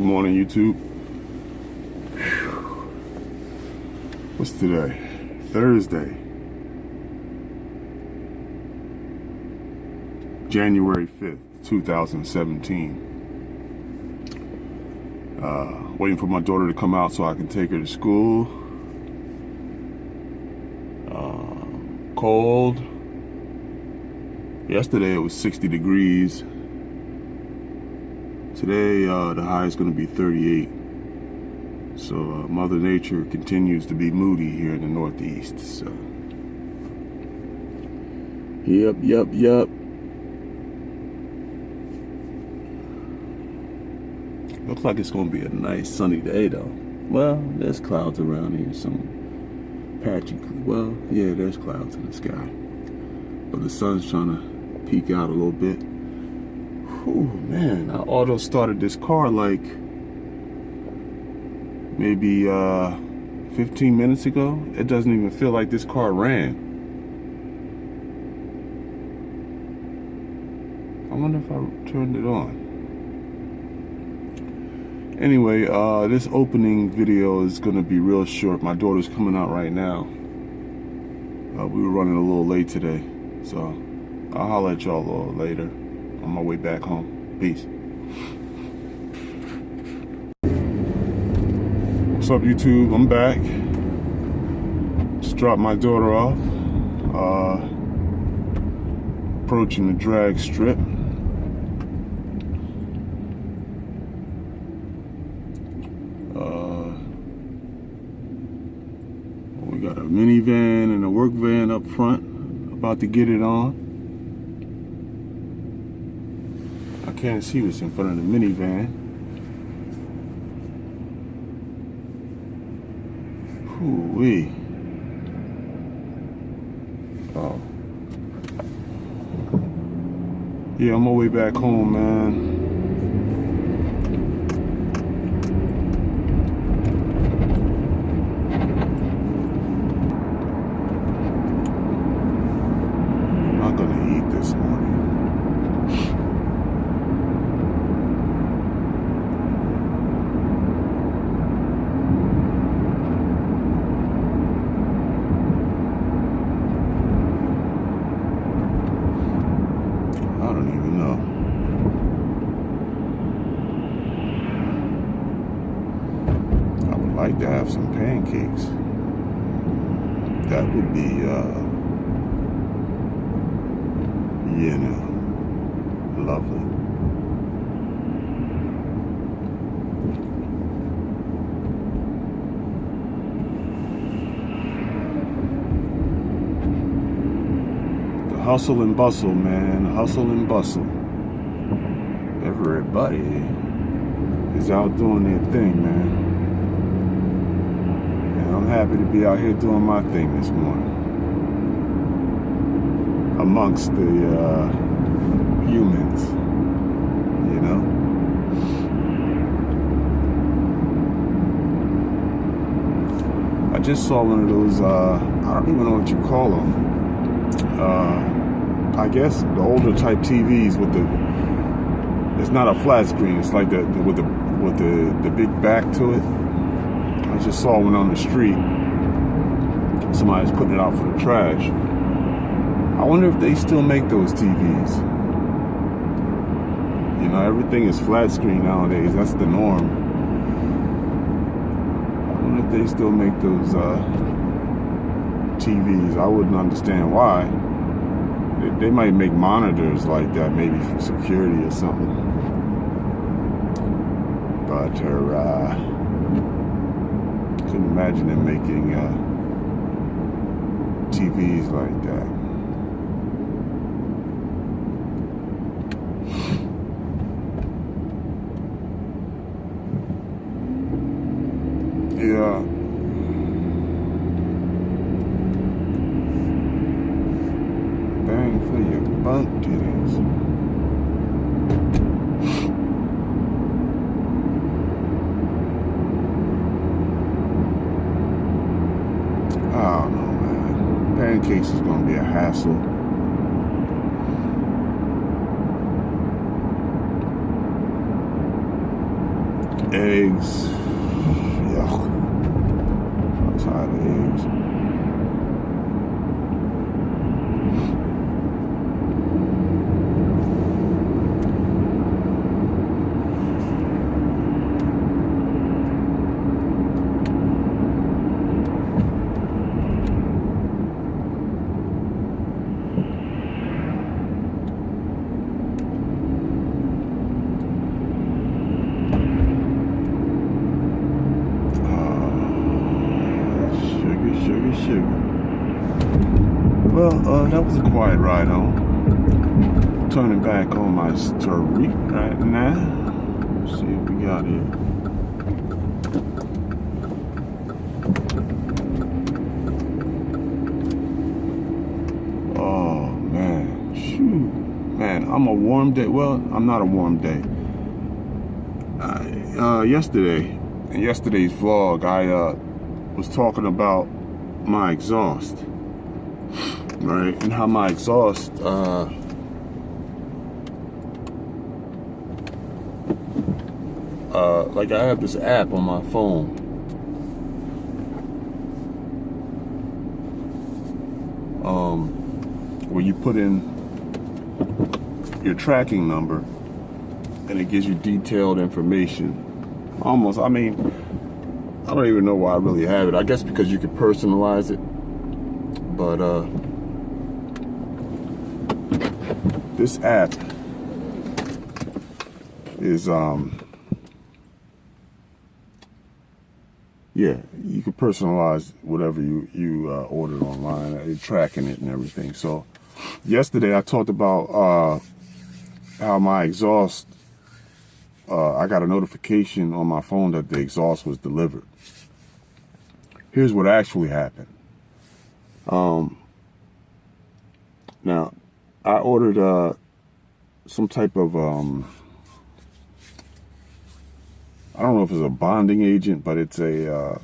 morning, YouTube. What's today? Thursday, January 5th, 2017. Waiting for my daughter to come out so I can take her to school. Cold. Yesterday it was 60 degrees. Today the high is going to be 38. So Mother Nature continues to be moody here in the Northeast. So yep. Looks like it's going to be a nice sunny day though. Well, there's clouds around here, some patchy. Well, yeah, there's clouds in the sky, but the sun's trying to peek out a little bit. Whew, man, I auto started this car like maybe 15 minutes ago. It doesn't even feel like this car ran. I wonder if I turned it on. Anyway, this opening video is going to be real short. My daughter's coming out right now. We were running a little late today, so I'll holler at y'all a little later on my way back home. Peace. What's up, YouTube? I'm back. Just dropped my daughter off. Approaching the drag strip. We got a minivan and a work van up front, about to get it on. I can't see what's in front of the minivan. Whoo-wee. Oh. Yeah, I'm on my way back home, man. Like to have some pancakes. That would be lovely. The hustle and bustle, man. Hustle and bustle. Everybody is out doing their thing, man. I'm happy to be out here doing my thing this morning amongst the humans, you know. I just saw one of those, I don't even know what you call them. I guess the older type TVs with the, it's not a flat screen, it's like with the big back to it. I just saw one on the street. Somebody's putting it out for the trash. I wonder if they still make those TVs. You know, everything is flat screen nowadays. That's the norm. I wonder if they still make those TVs. I wouldn't understand why. They might make monitors like that, maybe for security or something. But couldn't imagine them making TVs like that. Yeah. Bang for your bunk titties. I don't know, man. Pancakes is gonna be a hassle. Eggs. Yuck. I'm tired of eggs. Sugar. Well, that was a quiet ride home. Turning back on my street right now. Let's see what we got here. Oh man, shoot, man, I'm a warm day. Well, I'm not a warm day. In yesterday's vlog, I was talking about my exhaust, right? And how my exhaust, like I have this app on my phone. Where you put in your tracking number and it gives you detailed information. Almost, I mean, I don't even know why I really have it. I guess because you can personalize it. But this app is yeah, you can personalize whatever you ordered online. You're tracking it and everything. So yesterday I talked about how my exhaust, I got a notification on my phone that the exhaust was delivered. Here's what actually happened. Now, I ordered some type of, I don't know if it's a bonding agent, but it's a,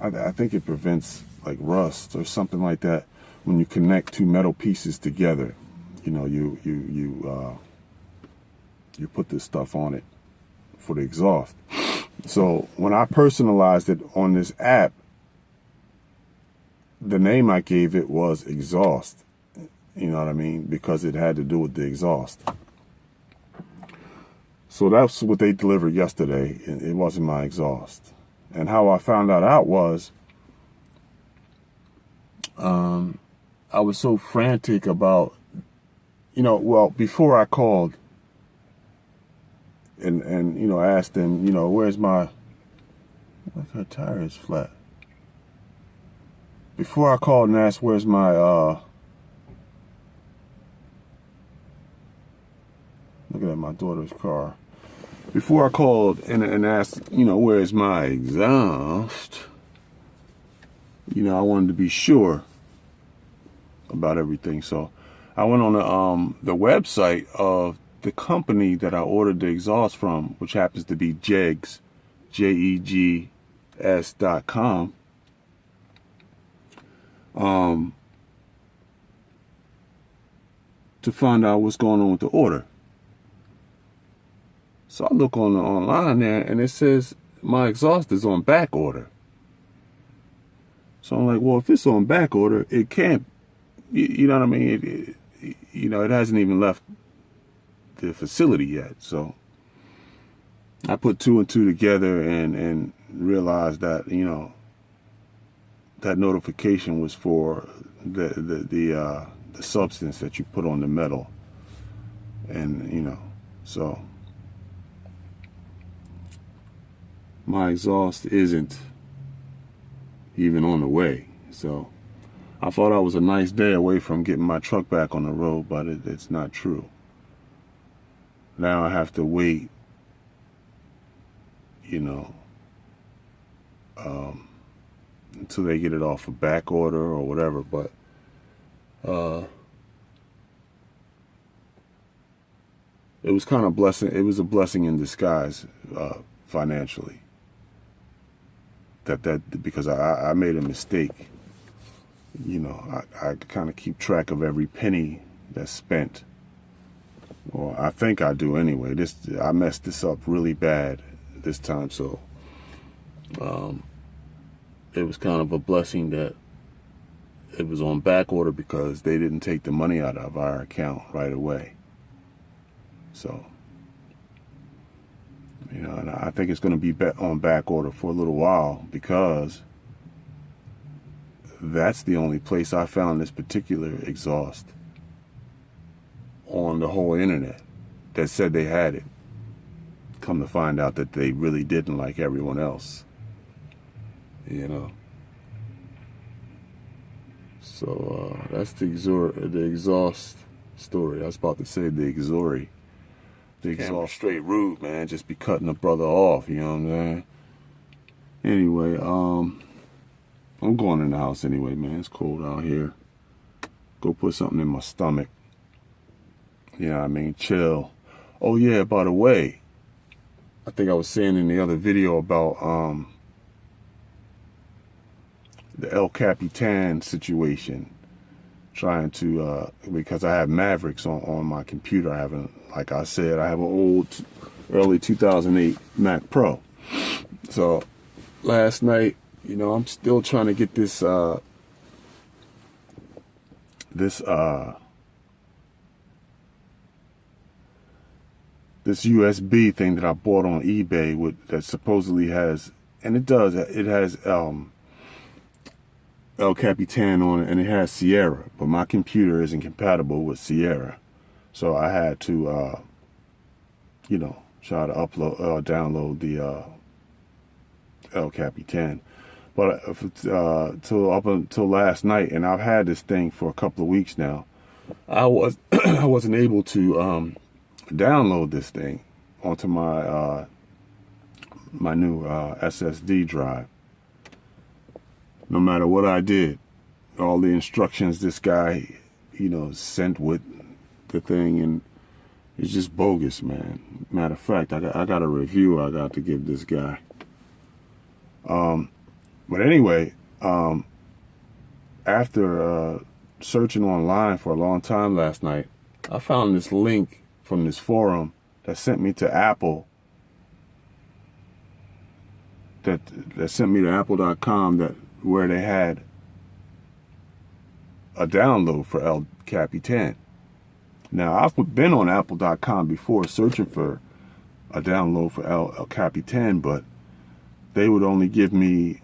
I think it prevents like rust or something like that when you connect two metal pieces together. You know, you put this stuff on it for the exhaust. So when I personalized it on this app, the name I gave it was exhaust. You know what I mean? Because it had to do with the exhaust. So that's what they delivered yesterday. It wasn't my exhaust. And how I found that out was, I was so frantic about, you know, well, before I called and you know, asked them, you know, where's my, like her tire is flat. Before I called and asked where's my, looking at my daughter's car. Before I called and asked, you know, where's my exhaust, you know, I wanted to be sure about everything. So I went on the website of the company that I ordered the exhaust from, which happens to be Jegs, JEGS.com. To find out what's going on with the order. So I look online there and it says my exhaust is on back order. So I'm like, well, if it's on back order, it can't, you know what I mean? You know, it hasn't even left the facility yet. So I put two and two together and realized that, you know, that notification was for the substance that you put on the metal. And, you know, so my exhaust isn't even on the way. So I thought I was a nice day away from getting my truck back on the road, but it's not true. Now I have to wait, you know, until they get it off a back order or whatever. But it was kind of blessing. It was a blessing in disguise, financially. Because I made a mistake. You know, I kind of keep track of every penny that's spent. Or I think I do anyway. I messed this up really bad this time. So it was kind of a blessing that it was on back order, because they didn't take the money out of our account right away. So, you know, and I think it's going to be on back order for a little while, because that's the only place I found this particular exhaust on the whole internet that said they had it. Come to find out that they really didn't, like everyone else, you know. So that's the exhaust story. I was about to say the exhaust. The exhaust straight rude, man. Just be cutting a brother off, you know what I'm saying? Anyway, I'm going in the house anyway, man. It's cold out here. Go put something in my stomach. You know what I mean? Chill. Oh yeah, by the way, I think I was saying in the other video about the El Capitan situation. Trying to, because I have Mavericks on my computer. I haven't, like I said, I have an old, early 2008 Mac Pro. So last night, you know, I'm still trying to get this USB thing that I bought on eBay that supposedly has, and it has El Capitan on it, and it has Sierra, but my computer isn't compatible with Sierra. So I had to, you know, try to download the El Capitan. But up until last night, and I've had this thing for a couple of weeks now, I wasn't able to download this thing onto my my new SSD drive. No matter what I did, all the instructions this guy, you know, sent with the thing, and it's just bogus, man. Matter of fact, I got a review I got to give this guy. But anyway, after searching online for a long time last night, I found this link from this forum that sent me to Apple. That sent me to apple.com where they had a download for El Capitan. Now, I've been on apple.com before searching for a download for El Capitan, but they would only give me,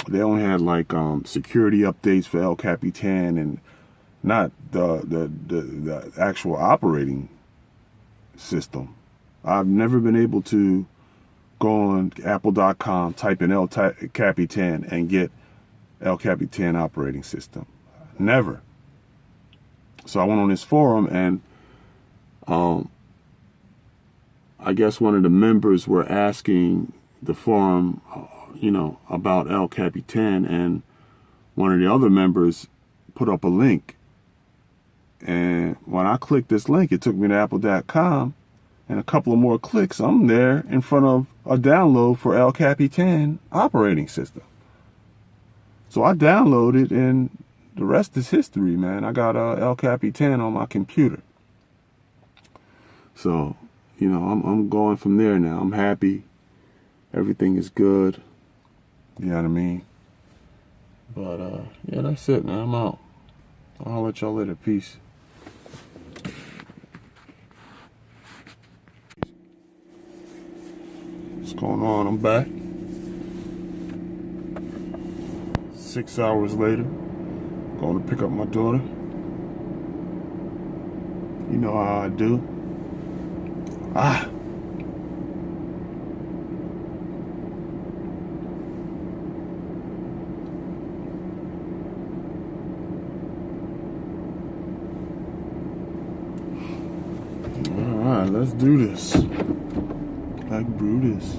they only had like security updates for El Capitan, and not the actual operating system. I've never been able to go on apple.com, type in El Capitan, and get El Capitan operating system. Never. So I went on this forum, and I guess one of the members were asking the forum, you know, about El Capitan, and one of the other members put up a link. And when I clicked this link, it took me to apple.com, and a couple of more clicks, I'm there in front of a download for El Capitan operating system. So I downloaded, and the rest is history, man. I got El Capitan on my computer. So, you know, I'm going from there now. I'm happy. Everything is good. You know what I mean? But, yeah, that's it, man. I'm out. I'll let y'all later. Peace. What's going on? I'm back. 6 hours later. Going to pick up my daughter. You know how I do. Alright, let's do this. Like Brutus.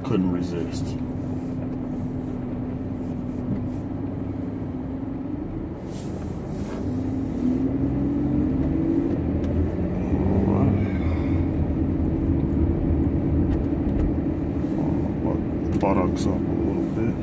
Couldn't resist. Buttocks up a little bit.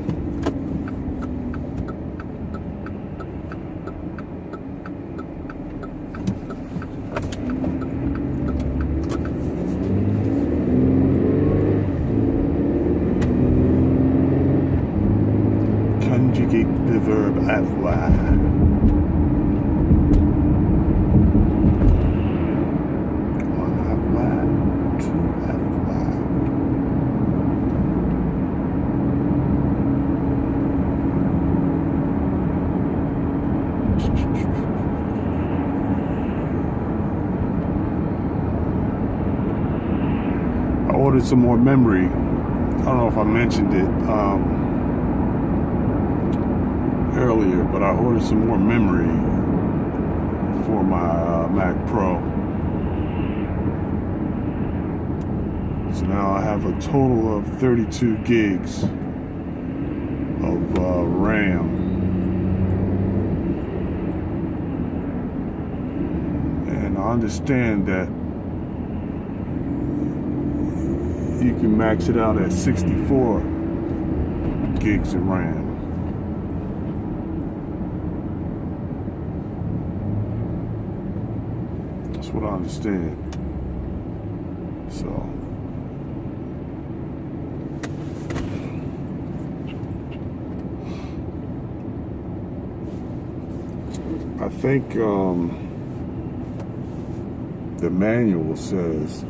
FY. I ordered some more memory. I don't know if I mentioned it earlier, but I ordered some more memory for my Mac Pro. So now I have a total of 32 gigs of RAM. And I understand that you can max it out at 64 gigs of RAM. That's what I understand. So I think the manual says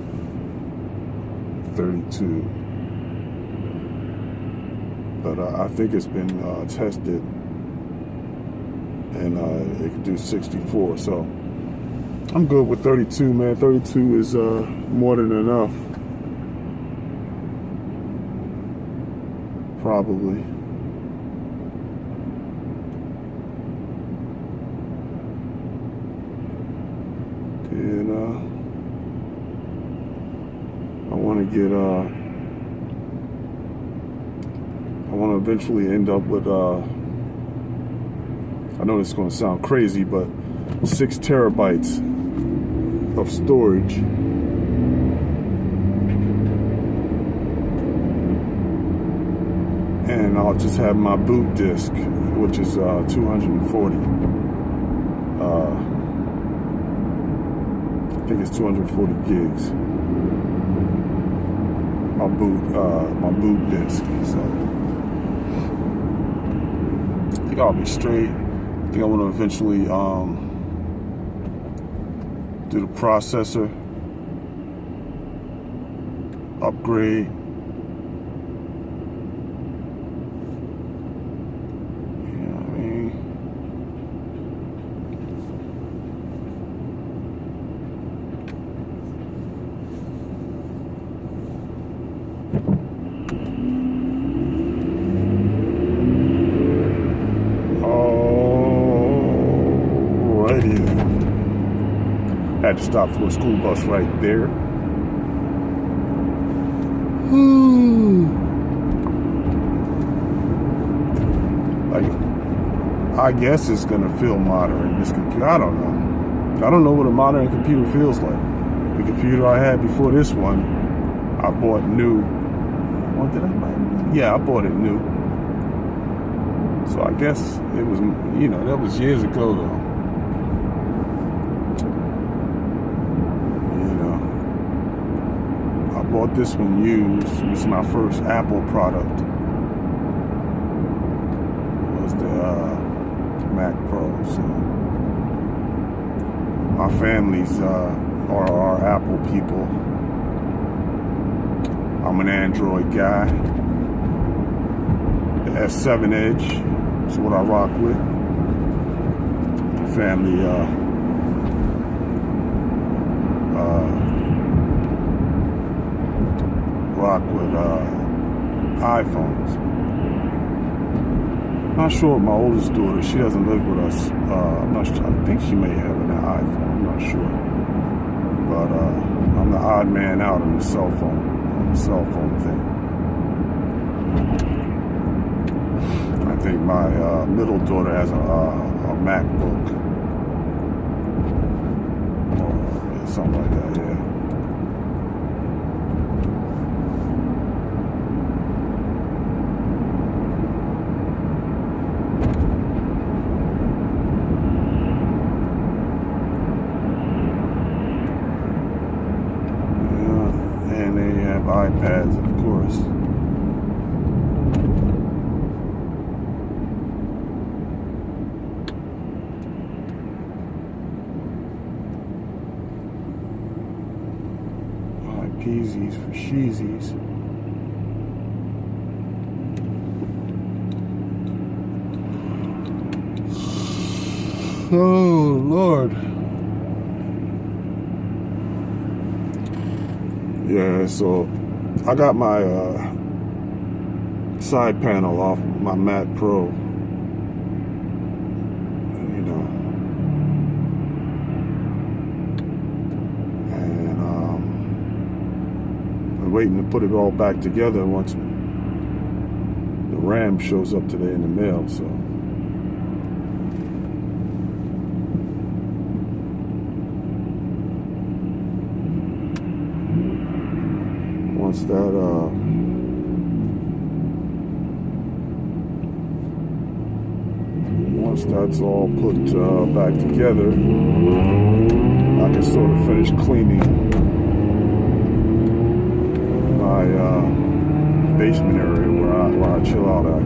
32, but I think it's been tested, and it can do 64. So I'm good with 32, man. 32 is more than enough, probably. And I want to get I want to eventually end up with I know this is going to sound crazy, but 6 terabytes of storage. And I'll just have my boot disk, which is 240. I think it's 240 gigs. My boot disk. So I think I'll be straight. I think I want to eventually do the processor upgrade. You know what I mean? Had to stop for a school bus right there. Like, I guess it's gonna feel modern. This computer, I don't know. I don't know what a modern computer feels like. The computer I had before this one, I bought new. What did I buy? Yeah, I bought it new. So I guess it was, you know, that was years ago though. I bought this one used. It was my first Apple product. It was the Mac Pro. So my families are Apple people. I'm an Android guy. The S7 Edge is what I rock with. My family rock with iPhones. Not sure my oldest daughter, she doesn't live with us. I'm not sure. I think she may have an iPhone, I'm not sure. But I'm the odd man out on the cell phone thing. I think my middle daughter has a MacBook or something like that, yeah. iPads, of course. peasies for sheezies. Oh, Lord. Yeah, so I got my side panel off my Mac Pro. You know. And I'm waiting to put it all back together once the RAM shows up today in the mail, so. Once that's all put back together, I can sort of finish cleaning my basement area where I chill out at.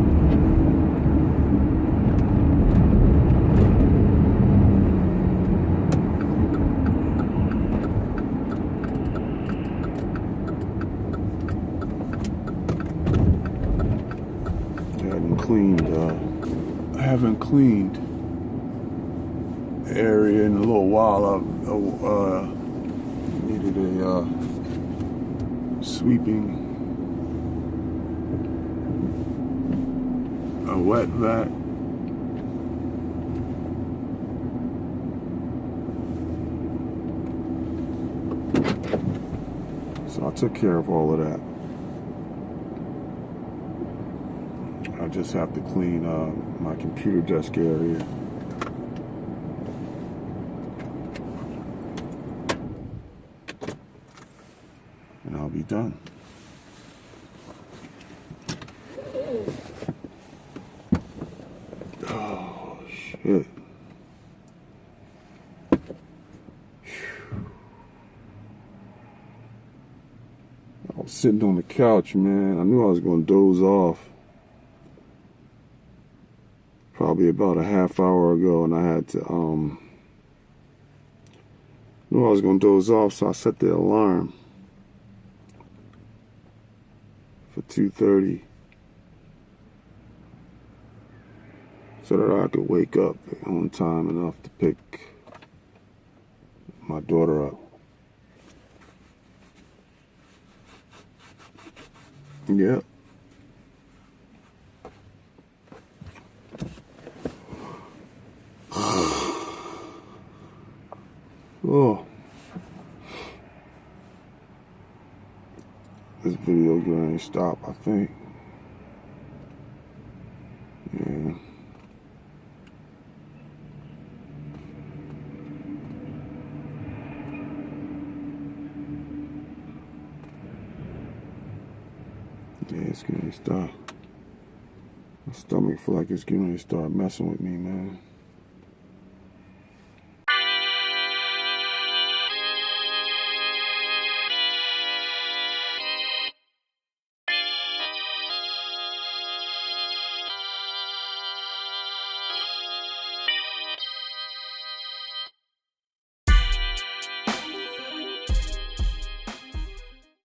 I haven't cleaned the area in a little while. I needed a sweeping, a wet vac. So I took care of all of that. I just have to clean my computer desk area. And I'll be done. Oh, shit. I was sitting on the couch, man. I knew I was going to doze off. Probably about a half hour ago, and I had to knew I was gonna doze off, so I set the alarm for 2:30 so that I could wake up on time enough to pick my daughter up. Yep. Oh, this video gonna stop, I think. Yeah. Yeah, it's gonna stop. My stomach feel like it's gonna start messing with me, man.